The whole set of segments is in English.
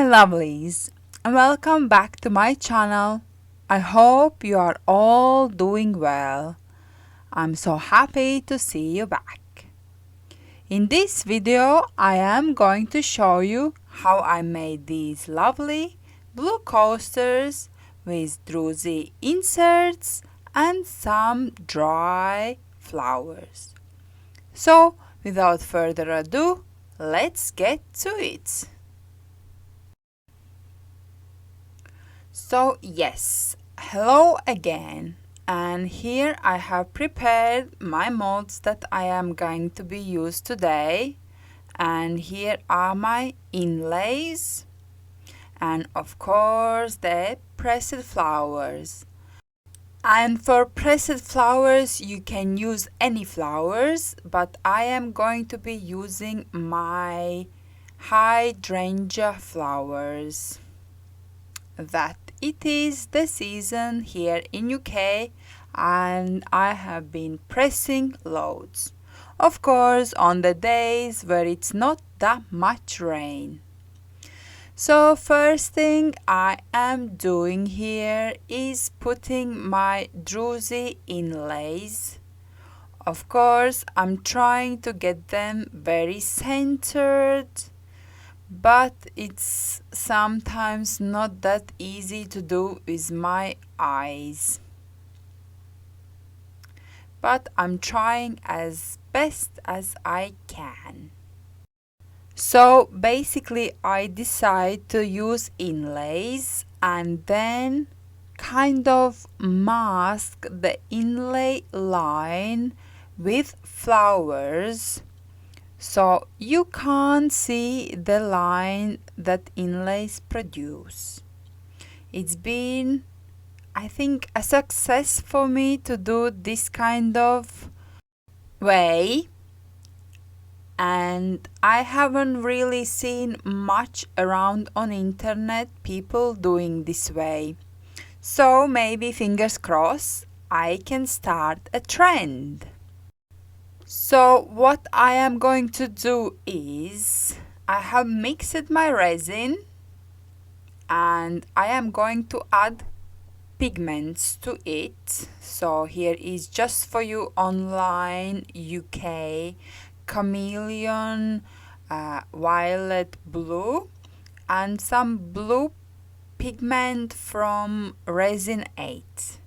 lovelies, and welcome back to my channel. I hope you are all doing well. I'm so happy to see you back. In this video, I am going to show you how I made these lovely blue coasters with Druzy inserts and some dry flowers. So, without further ado, let's get to it. So yes, hello again, and here I have prepared my molds that I am going to be used today, and here are my inlays and of course the pressed flowers. And for pressed flowers you can use any flowers, but I am going to be using my hydrangea flowers. That it is the season here in UK and I have been pressing loads. Of course on the days where it's not that much rain. So first thing I am doing here is putting my Druzy inlays. Of course I'm trying to get them very centered, but it's sometimes not that easy to do with my eyes. But I'm trying as best as I can. So basically I decide to use inlays and then kind of mask the inlay line with flowers. So you can't see the line that inlays produce. It's been, I think, a success for me to do this kind of way, and I haven't really seen much around on internet people doing this way. So maybe fingers crossed I can start a trend. So what I am going to do is I have mixed my resin and I am going to add pigments to it. So here is just for you online UK chameleon, violet blue and some blue pigment from Resin 8.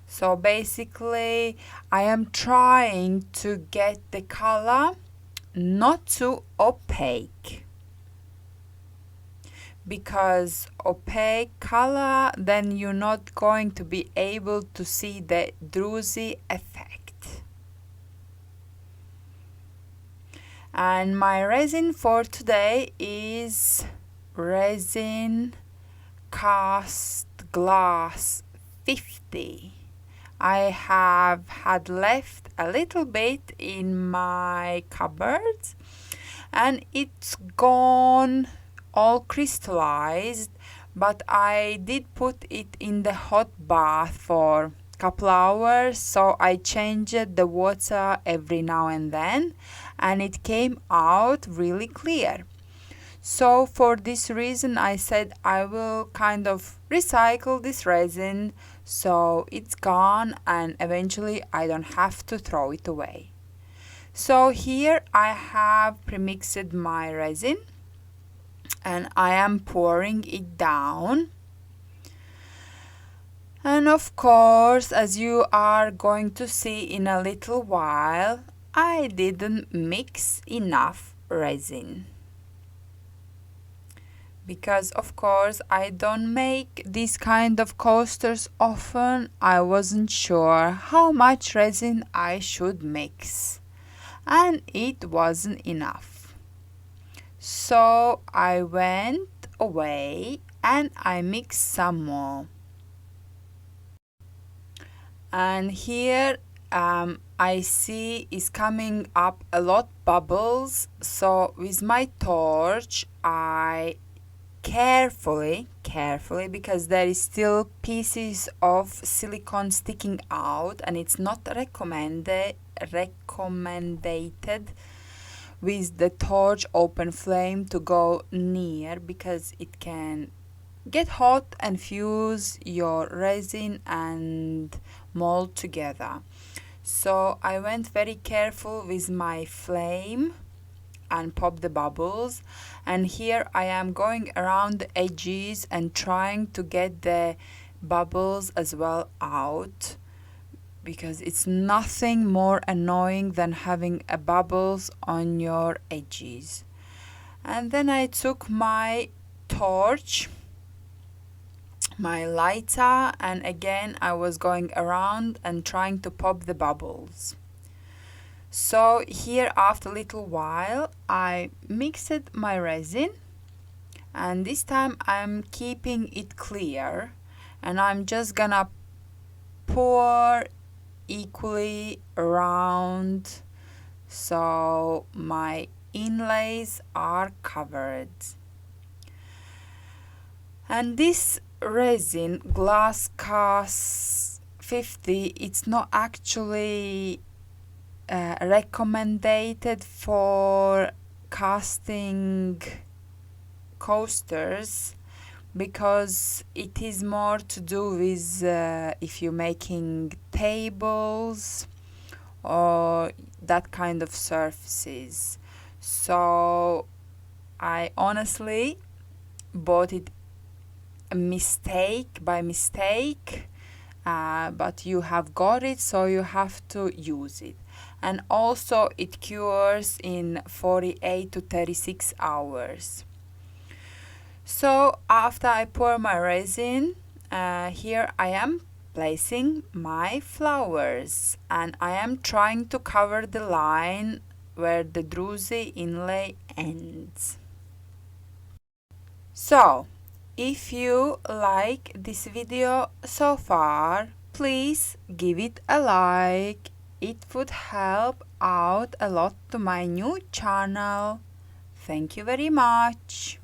So basically I am trying to get the color not too opaque, because opaque color then you're not going to be able to see the Druzy effect. And my resin for today is Resin Cast Glass 50. I have had left a little bit in my cupboard and it's gone all crystallized, but I did put it in the hot bath for a couple hours, so I changed the water every now and then and it came out really clear. So for this reason I said I will kind of recycle this resin so it's gone and eventually I don't have to throw it away. So here I have premixed my resin and I am pouring it down. And of course, as you are going to see in a little while, I didn't mix enough resin. Because of course I don't make these kind of coasters often, I wasn't sure how much resin I should mix. And it wasn't enough. So I went away and I mixed some more. And here I see is coming up a lot bubbles. So with my torch I carefully, because there is still pieces of silicone sticking out and it's not recommended with the torch open flame to go near, because it can get hot and fuse your resin and mold together. So I went very careful with my flame and pop the bubbles, and here I am going around the edges and trying to get the bubbles as well out, because it's nothing more annoying than having a bubbles on your edges. And then I took my torch, my lighter, and again I was going around and trying to pop the bubbles. So here, after a little while, I mixed my resin, and this time I'm keeping it clear, and I'm just gonna pour equally around so my inlays are covered. And this resin, glass cast 50, it's not actually recommended for casting coasters, because it is more to do with if you're making tables or that kind of surfaces. So I honestly bought it by mistake, but you have got it, so you have to use it. And also it cures in 48 to 36 hours. So after I pour my resin, here I am placing my flowers, and I am trying to cover the line where the Druzy inlay ends. So if you like this video so far, please give it a like. It would help out a lot to my new channel. Thank you very much.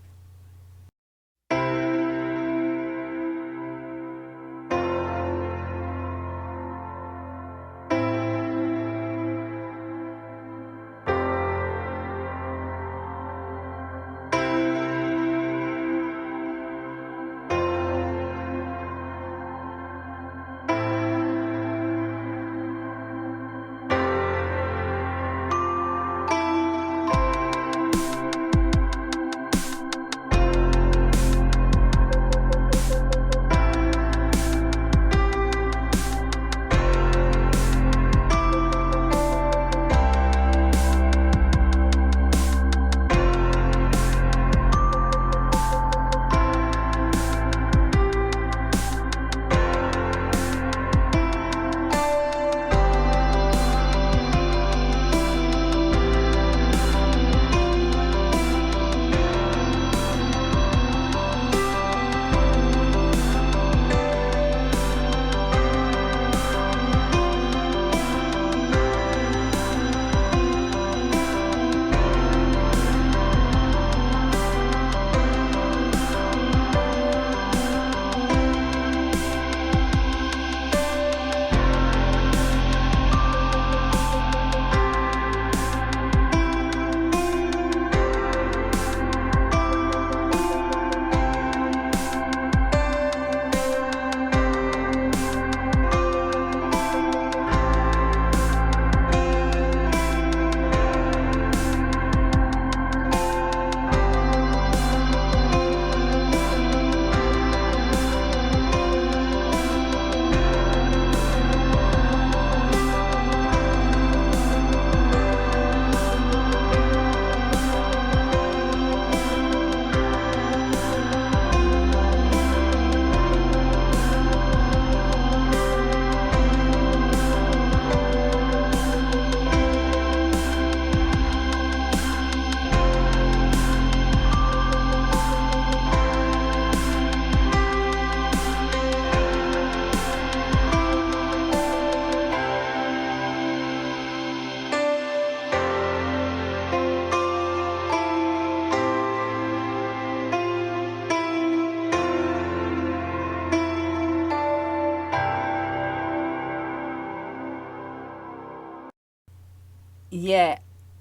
Yeah,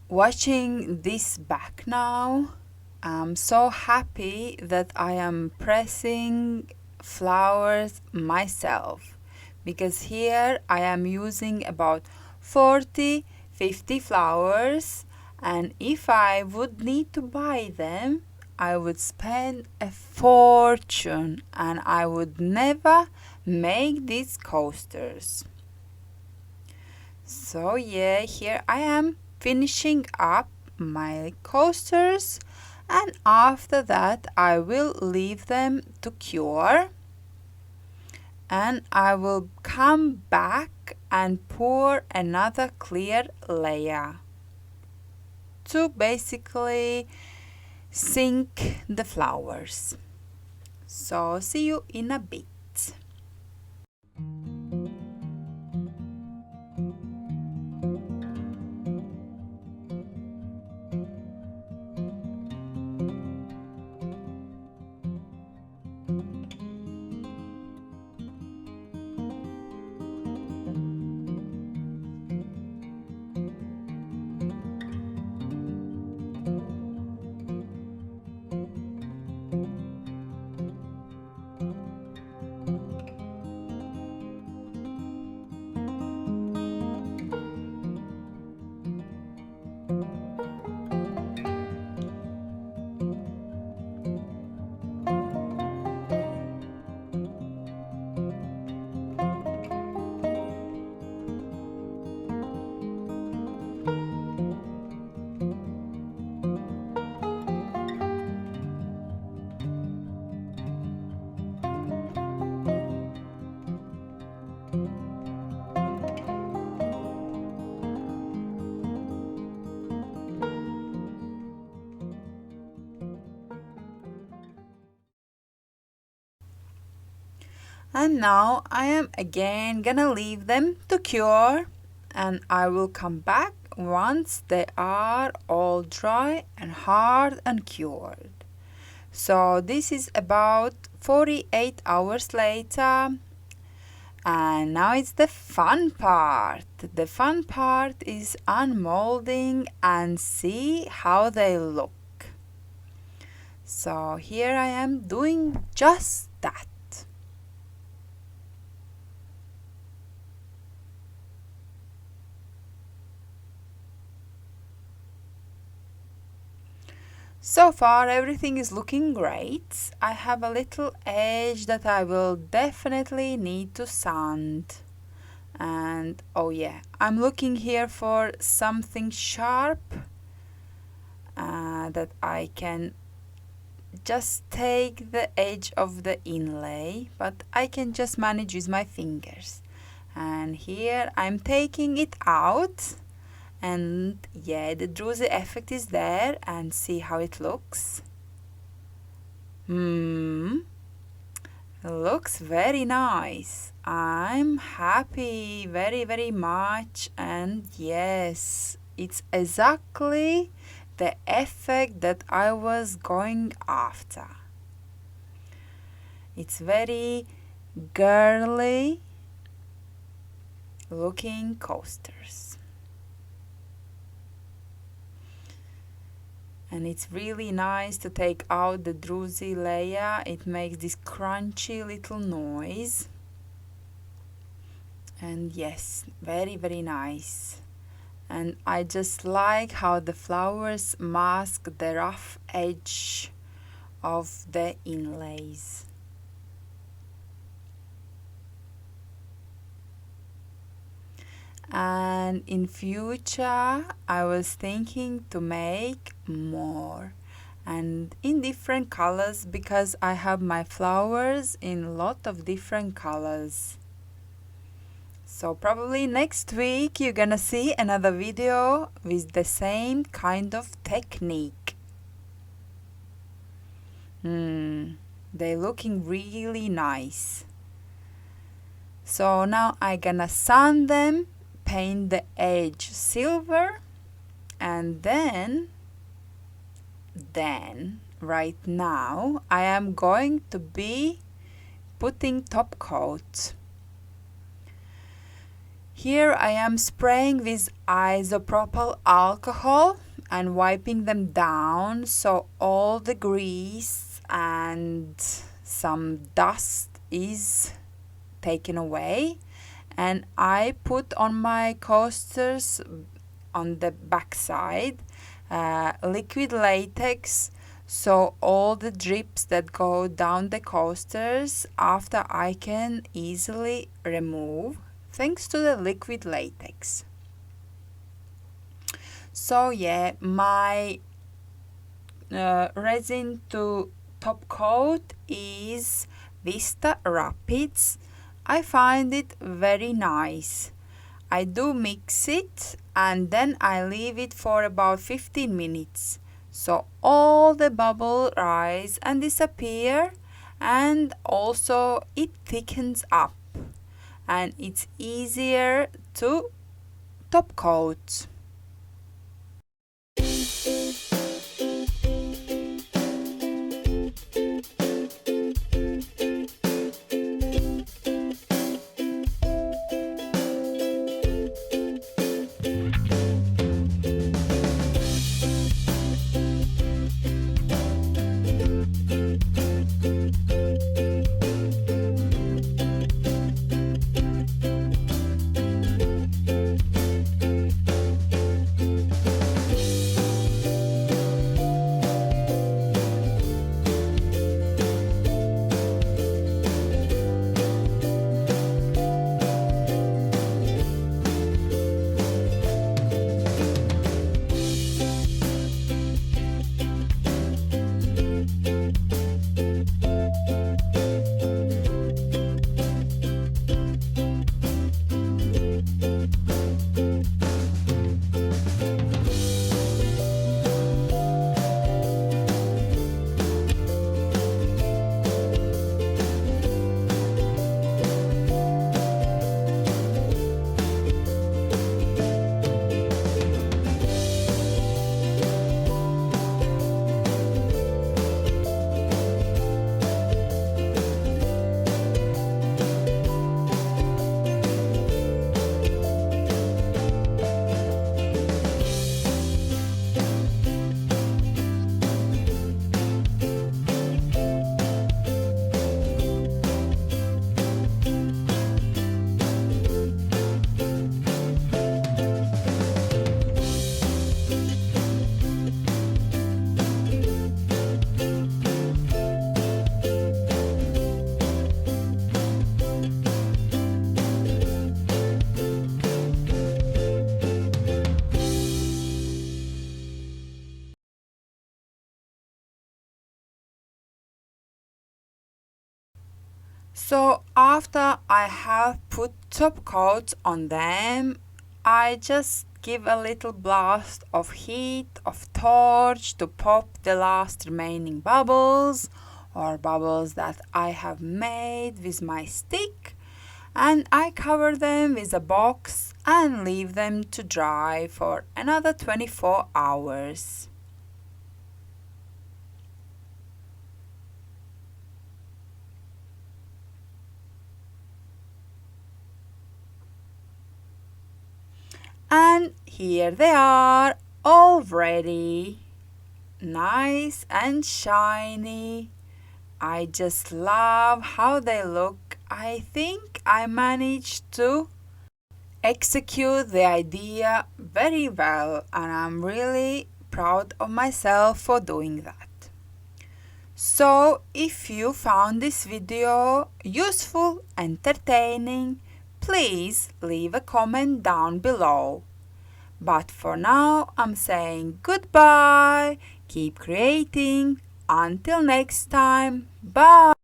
watching this back now, I'm so happy that I am pressing flowers myself, because here I am using about 40-50 flowers, and if I would need to buy them, I would spend a fortune and I would never make these coasters. So yeah, here I am finishing up my coasters, and after that I will leave them to cure, and I will come back and pour another clear layer to basically sink the flowers. So see you in a bit. And now I am again gonna leave them to cure, and I will come back once they are all dry and hard and cured. So this is about 48 hours later, and now it's the fun part. The fun part is unmolding and see how they look. So here I am doing just that. So far everything is looking great. I have a little edge that I will definitely need to sand. And oh yeah, I'm looking here for something sharp that I can just take the edge of the inlay, but I can just manage with my fingers. And here I'm taking it out. And yeah, the Druzy effect is there, and see how it looks. Looks very nice. I'm happy very much, and yes, it's exactly the effect that I was going after. It's very girly looking coasters. And it's really nice to take out the Druzy layer. It makes this crunchy little noise. And yes, very nice. And I just like how the flowers mask the rough edge of the inlays. And in future I was thinking to make more and in different colors, because I have my flowers in a lot of different colors. So probably next week you're gonna see another video with the same kind of technique. They're looking really nice. So now I'm gonna sand them, paint the edge silver, and then right now I am going to be putting top coat. Here I am spraying with isopropyl alcohol and wiping them down so all the grease and some dust is taken away. And I put on my coasters on the back side liquid latex, so all the drips that go down the coasters after I can easily remove thanks to the liquid latex. So yeah, my resin to top coat is Vista Rapids. I find it very nice. I do mix it and then I leave it for about 15 minutes. So all the bubbles rise and disappear, and also it thickens up and it's easier to top coat. So after I have put top coat on them, I just give a little blast of heat of torch to pop the last remaining bubbles or bubbles that I have made with my stick, and I cover them with a box and leave them to dry for another 24 hours. And here they are, all ready, nice and shiny. I just love how they look. I think I managed to execute the idea very well, and I'm really proud of myself for doing that. So if you found this video useful, entertaining, please leave a comment down below. But for now, I'm saying goodbye. Keep creating. Until next time. Bye.